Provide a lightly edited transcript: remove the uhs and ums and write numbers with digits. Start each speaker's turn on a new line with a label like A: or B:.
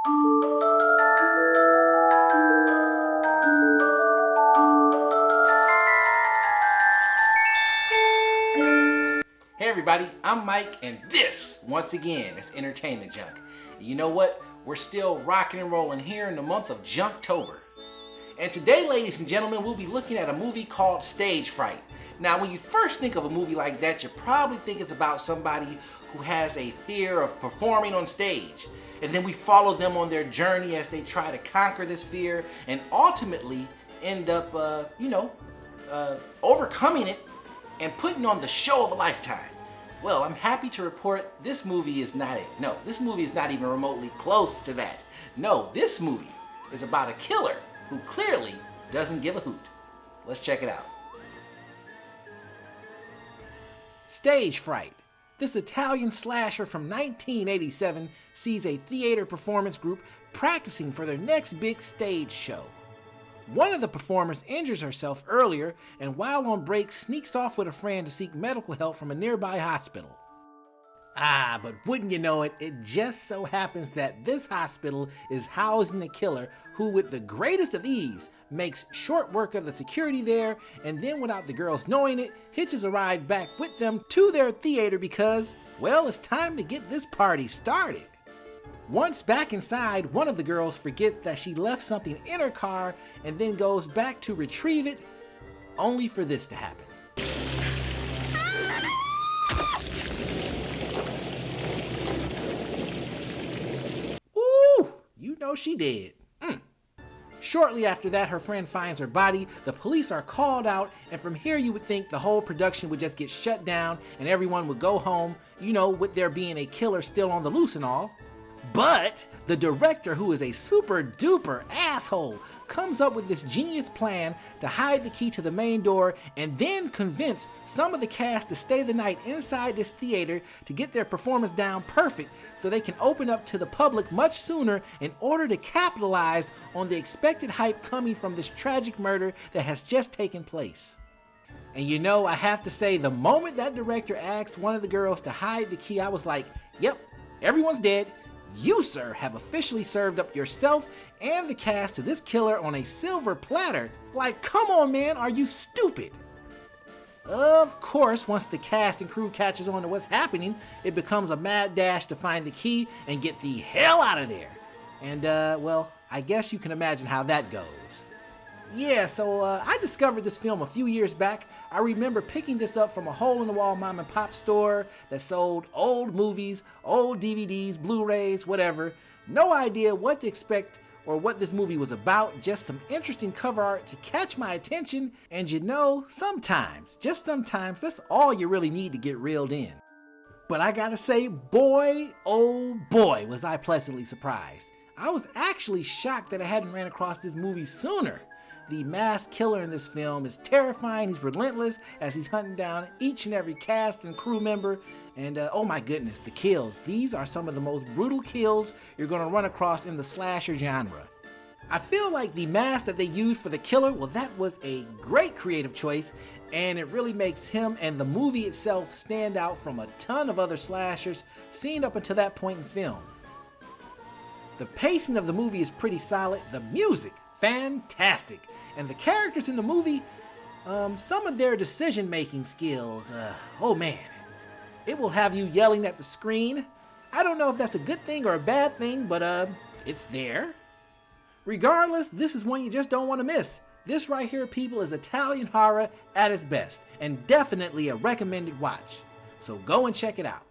A: Hey everybody, I'm Mike, and this, once again, is Entertainment Junk. And you know what? We're still rocking and rolling here in the month of Junktober. And today, ladies and gentlemen, we'll be looking at a movie called Stage Fright. Now, when you first think of a movie like that, you probably think it's about somebody who has a fear of performing on stage. And then we follow them on their journey as they try to conquer this fear and ultimately end up, overcoming it and putting on the show of a lifetime. Well, I'm happy to report this movie is not it. No, this movie is not even remotely close to that. No, this movie is about a killer who clearly doesn't give a hoot. Let's check it out. Stage Fright. This Italian slasher from 1987 sees a theater performance group practicing for their next big stage show. One of the performers injures herself earlier and while on break sneaks off with a friend to seek medical help from a nearby hospital. But wouldn't you know it, it just so happens that this hospital is housing a killer who with the greatest of ease makes short work of the security there and then without the girls knowing it, hitches a ride back with them to their theater because, well, it's time to get this party started. Once back inside, one of the girls forgets that she left something in her car and then goes back to retrieve it, only for this to happen. Woo! You know she did. Shortly after that, her friend finds her body, the police are called out, and from here you would think the whole production would just get shut down and everyone would go home, with there being a killer still on the loose and all. But the director, who is a super duper asshole, comes up with this genius plan to hide the key to the main door and then convince some of the cast to stay the night inside this theater to get their performance down perfect so they can open up to the public much sooner in order to capitalize on the expected hype coming from this tragic murder that has just taken place. And I have to say, the moment that director asked one of the girls to hide the key, I was like, yep, everyone's dead. You, sir, have officially served up yourself and the cast to this killer on a silver platter. Like, come on, man, are you stupid? Of course, once the cast and crew catches on to what's happening, it becomes a mad dash to find the key and get the hell out of there. And, well, I guess you can imagine how that goes. Yeah, so I discovered this film a few years back. I remember picking this up from a hole-in-the-wall mom and pop store that sold old movies, old DVDs, Blu-rays, whatever. No idea what to expect or what this movie was about, just some interesting cover art to catch my attention. And sometimes, just sometimes, that's all you really need to get reeled in. But I gotta say, boy, oh boy, was I pleasantly surprised. I was actually shocked that I hadn't ran across this movie sooner. The masked killer in this film is terrifying. He's relentless as he's hunting down each and every cast and crew member. And oh my goodness, the kills. These are some of the most brutal kills you're going to run across in the slasher genre. I feel like the mask that they used for the killer, well, that was a great creative choice. And it really makes him and the movie itself stand out from a ton of other slashers seen up until that point in film. The pacing of the movie is pretty solid. The music, fantastic. And the characters in the movie, some of their decision-making skills, oh man, it will have you yelling at the screen. I don't know if that's a good thing or a bad thing, but it's there. Regardless, this is one you just don't want to miss. This right here, people, is Italian horror at its best, and definitely a recommended watch. So go and check it out.